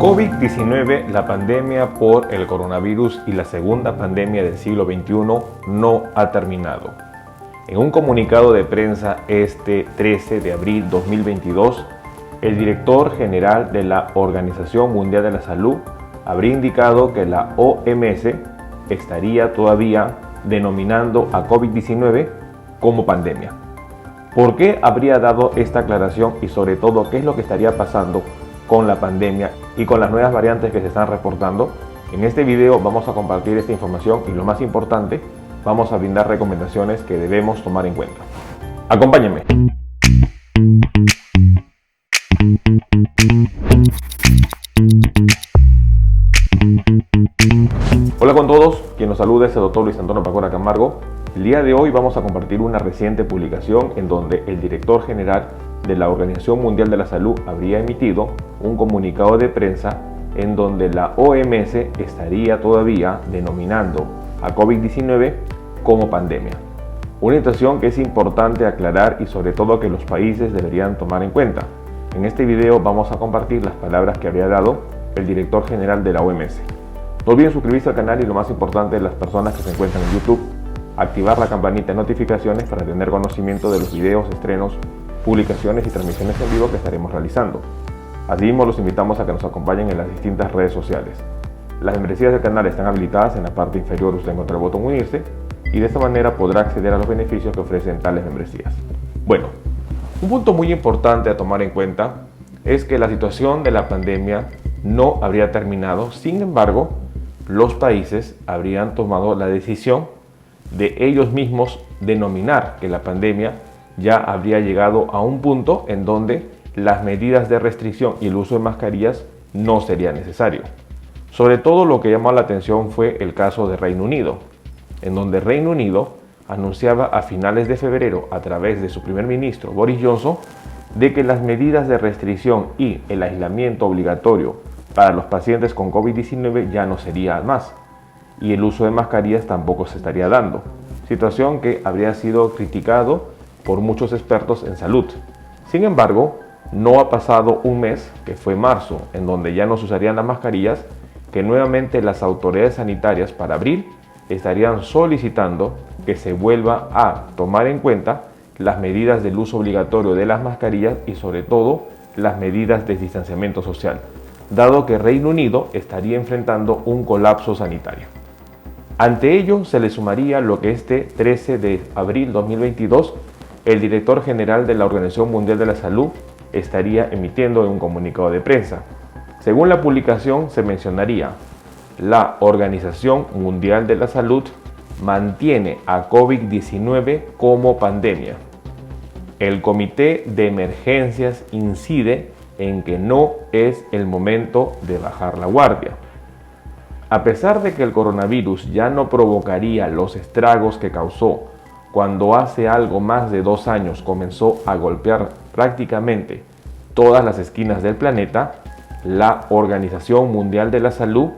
COVID-19, la pandemia por el coronavirus y la segunda pandemia del siglo XXI no ha terminado. En un comunicado de prensa este 13 de abril 2022, el director general de la Organización Mundial de la Salud habría indicado que la OMS estaría todavía denominando a COVID-19 como pandemia. ¿Por qué habría dado esta aclaración y sobre todo qué es lo que estaría pasando con la pandemia y con las nuevas variantes que se están reportando? En este video vamos a compartir esta información y lo más importante, vamos a brindar recomendaciones que debemos tomar en cuenta. Acompáñenme. Hola con todos, quien nos saluda es el Dr. Luis Antonio Pacora Camargo. El día de hoy vamos a compartir una reciente publicación en donde el director general de la Organización Mundial de la Salud habría emitido un comunicado de prensa en donde la OMS estaría todavía denominando a COVID-19 como pandemia. Una situación que es importante aclarar y sobre todo que los países deberían tomar en cuenta. En este video vamos a compartir las palabras que habría dado el director general de la OMS. No olviden suscribirse al canal y lo más importante, las personas que se encuentran en YouTube, activar la campanita de notificaciones para tener conocimiento de los videos, estrenos, publicaciones y transmisiones en vivo que estaremos realizando. Asimismo, los invitamos a que nos acompañen en las distintas redes sociales. Las membresías del canal están habilitadas en la parte inferior. Usted encuentra el botón unirse y de esta manera podrá acceder a los beneficios que ofrecen tales membresías. Bueno, un punto muy importante a tomar en cuenta es que la situación de la pandemia no habría terminado. Sin embargo, los países habrían tomado la decisión de ellos mismos denominar que la pandemia ya habría llegado a un punto en donde las medidas de restricción y el uso de mascarillas no sería necesario. Sobre todo lo que llamó la atención fue el caso de Reino Unido, en donde Reino Unido anunciaba a finales de febrero a través de su primer ministro Boris Johnson de que las medidas de restricción y el aislamiento obligatorio para los pacientes con COVID-19 ya no sería más y el uso de mascarillas tampoco se estaría dando, situación que habría sido criticado por muchos expertos en salud. Sin embargo, no ha pasado un mes, que fue marzo, en donde ya no se usarían las mascarillas, que nuevamente las autoridades sanitarias para abril estarían solicitando que se vuelva a tomar en cuenta las medidas del uso obligatorio de las mascarillas y sobre todo las medidas de distanciamiento social, dado que Reino Unido estaría enfrentando un colapso sanitario. Ante ello se le sumaría lo que este 13 de abril 2022 el director general de la Organización Mundial de la Salud estaría emitiendo en un comunicado de prensa. Según la publicación se mencionaría: la Organización Mundial de la Salud mantiene a COVID-19 como pandemia. El Comité de Emergencias incide en que no es el momento de bajar la guardia. A pesar de que el coronavirus ya no provocaría los estragos que causó cuando hace algo más de 2 años comenzó a golpear prácticamente todas las esquinas del planeta, la Organización Mundial de la Salud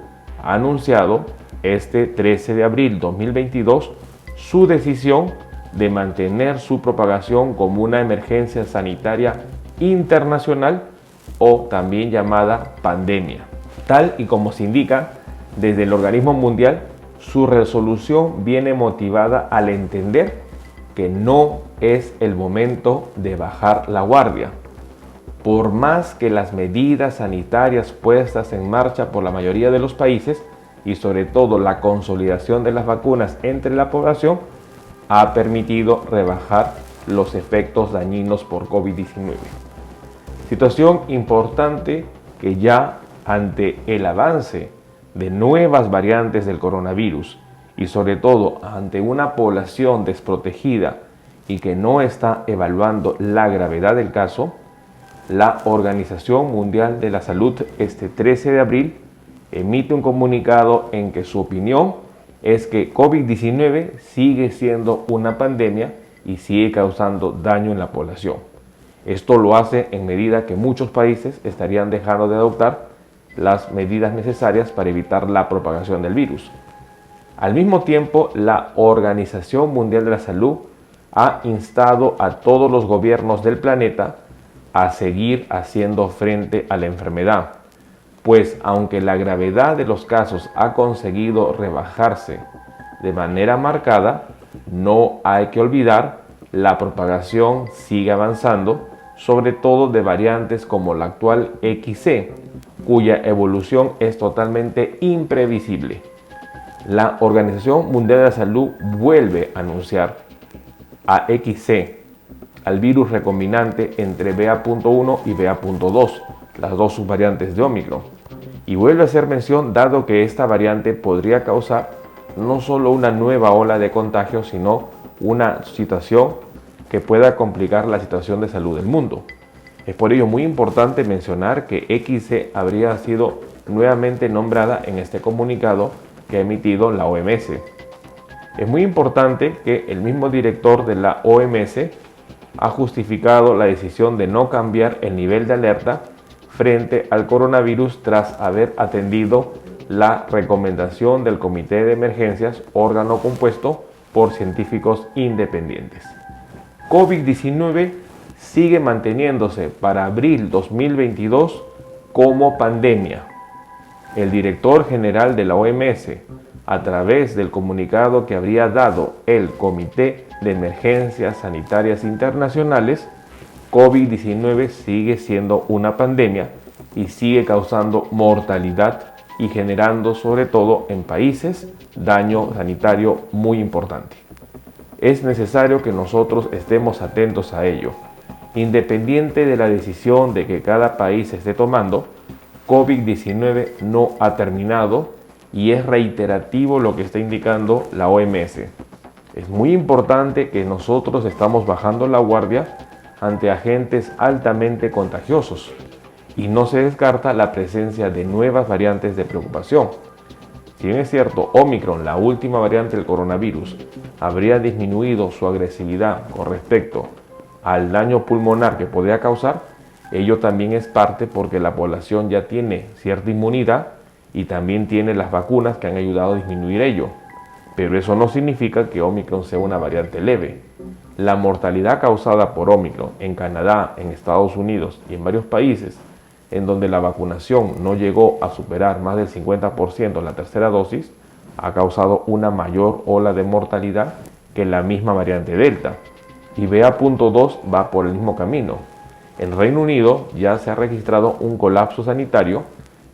ha anunciado este 13 de abril 2022 su decisión de mantener su propagación como una emergencia sanitaria internacional o también llamada pandemia. Tal y como se indica desde el organismo mundial, su resolución viene motivada al entender que no es el momento de bajar la guardia. Por más que las medidas sanitarias puestas en marcha por la mayoría de los países y sobre todo la consolidación de las vacunas entre la población ha permitido rebajar los efectos dañinos por COVID-19. Situación importante que ya ante el avance de nuevas variantes del coronavirus y sobre todo ante una población desprotegida y que no está evaluando la gravedad del caso, la Organización Mundial de la Salud este 13 de abril emite un comunicado en que su opinión es que COVID-19 sigue siendo una pandemia y sigue causando daño en la población. Esto lo hace en medida que muchos países estarían dejando de adoptar las medidas necesarias para evitar la propagación del virus. Al mismo tiempo, la Organización Mundial de la Salud ha instado a todos los gobiernos del planeta a seguir haciendo frente a la enfermedad, pues aunque la gravedad de los casos ha conseguido rebajarse de manera marcada, no hay que olvidar la propagación sigue avanzando, sobre todo de variantes como la actual XC, cuya evolución es totalmente imprevisible. La Organización Mundial de la Salud vuelve a anunciar a XC, al virus recombinante entre BA.1 y BA.2, las dos subvariantes de Ómicron, y vuelve a hacer mención dado que esta variante podría causar no solo una nueva ola de contagio, sino una situación que pueda complicar la situación de salud del mundo. Es por ello muy importante mencionar que XC habría sido nuevamente nombrada en este comunicado que ha emitido la OMS. Es muy importante que el mismo director de la OMS ha justificado la decisión de no cambiar el nivel de alerta frente al coronavirus tras haber atendido la recomendación del Comité de Emergencias, órgano compuesto por científicos independientes. COVID-19 sigue manteniéndose para abril 2022 como pandemia. El director general de la OMS, a través del comunicado que habría dado el Comité de Emergencias Sanitarias Internacionales, COVID-19 sigue siendo una pandemia y sigue causando mortalidad y generando sobre todo en países daño sanitario muy importante. Es necesario que nosotros estemos atentos a ello. Independiente de la decisión de que cada país esté tomando, COVID-19 no ha terminado y es reiterativo lo que está indicando la OMS. Es muy importante que nosotros estamos bajando la guardia ante agentes altamente contagiosos y no se descarta la presencia de nuevas variantes de preocupación. Si bien es cierto, Ómicron, la última variante del coronavirus, habría disminuido su agresividad con respecto al daño pulmonar que podría causar, ello también es parte porque la población ya tiene cierta inmunidad y también tiene las vacunas que han ayudado a disminuir ello. Pero eso no significa que Ómicron sea una variante leve. La mortalidad causada por Ómicron en Canadá, en Estados Unidos y en varios países en donde la vacunación no llegó a superar más del 50% la tercera dosis, ha causado una mayor ola de mortalidad que la misma variante Delta. Y BA.2 va por el mismo camino. En Reino Unido ya se ha registrado un colapso sanitario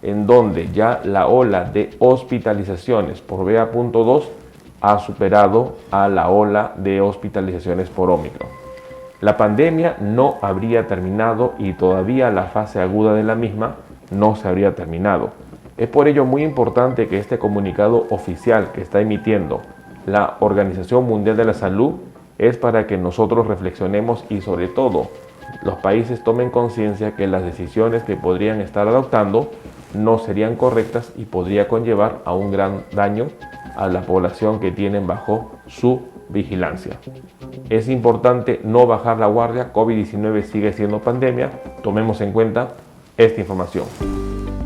en donde ya la ola de hospitalizaciones por BA.2 ha superado a la ola de hospitalizaciones por Ómicron. La pandemia no habría terminado y todavía la fase aguda de la misma no se habría terminado. Es por ello muy importante que este comunicado oficial que está emitiendo la Organización Mundial de la Salud es para que nosotros reflexionemos y sobre todo los países tomen conciencia que las decisiones que podrían estar adoptando no serían correctas y podría conllevar a un gran daño a la población que tienen bajo su vigilancia. Es importante no bajar la guardia, COVID-19 sigue siendo pandemia, tomemos en cuenta esta información.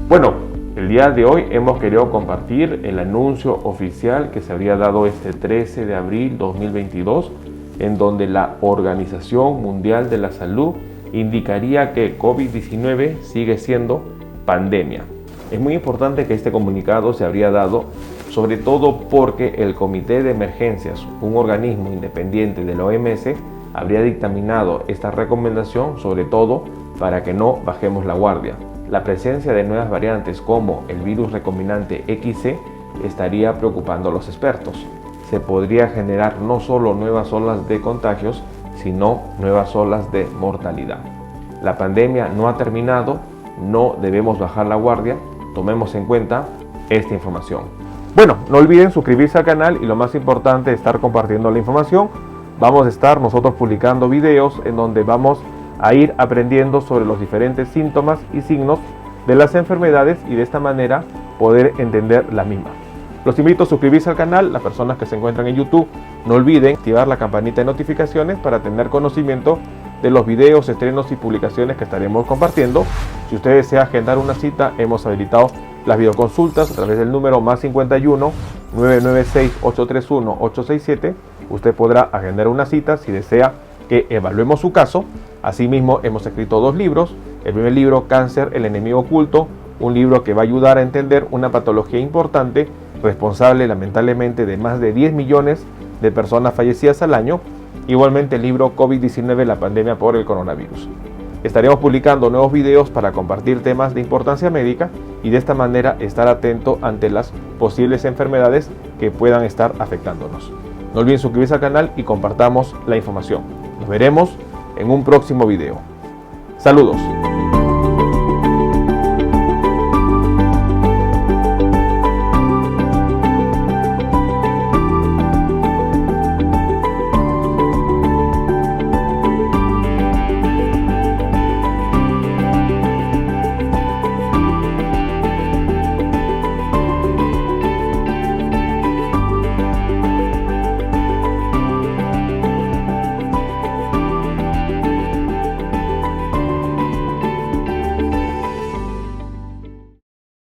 Bueno, el día de hoy hemos querido compartir el anuncio oficial que se habría dado este 13 de abril 2022, en donde la Organización Mundial de la Salud indicaría que COVID-19 sigue siendo pandemia. Es muy importante que este comunicado se habría dado, sobre todo porque el Comité de Emergencias, un organismo independiente de la OMS, habría dictaminado esta recomendación, sobre todo para que no bajemos la guardia. La presencia de nuevas variantes como el virus recombinante XC estaría preocupando a los expertos. Se podría generar no solo nuevas olas de contagios, sino nuevas olas de mortalidad. La pandemia no ha terminado, no debemos bajar la guardia, tomemos en cuenta esta información. Bueno, no olviden suscribirse al canal y lo más importante, estar compartiendo la información. Vamos a estar nosotros publicando videos en donde vamos a ir aprendiendo sobre los diferentes síntomas y signos de las enfermedades y de esta manera poder entender las mismas. Los invito a suscribirse al canal, las personas que se encuentran en YouTube, no olviden activar la campanita de notificaciones para tener conocimiento de los videos, estrenos y publicaciones que estaremos compartiendo. Si usted desea agendar una cita, hemos habilitado las videoconsultas a través del número +51 996 831 867. Usted podrá agendar una cita si desea que evaluemos su caso. Asimismo, hemos escrito 2 libros. El primer libro, Cáncer, el enemigo oculto, un libro que va a ayudar a entender una patología importante, responsable lamentablemente de más de 10 millones de personas fallecidas al año. Igualmente el libro COVID-19, la pandemia por el coronavirus. Estaremos publicando nuevos videos para compartir temas de importancia médica y de esta manera estar atento ante las posibles enfermedades que puedan estar afectándonos. No olviden suscribirse al canal y compartamos la información. Nos veremos en un próximo video. Saludos.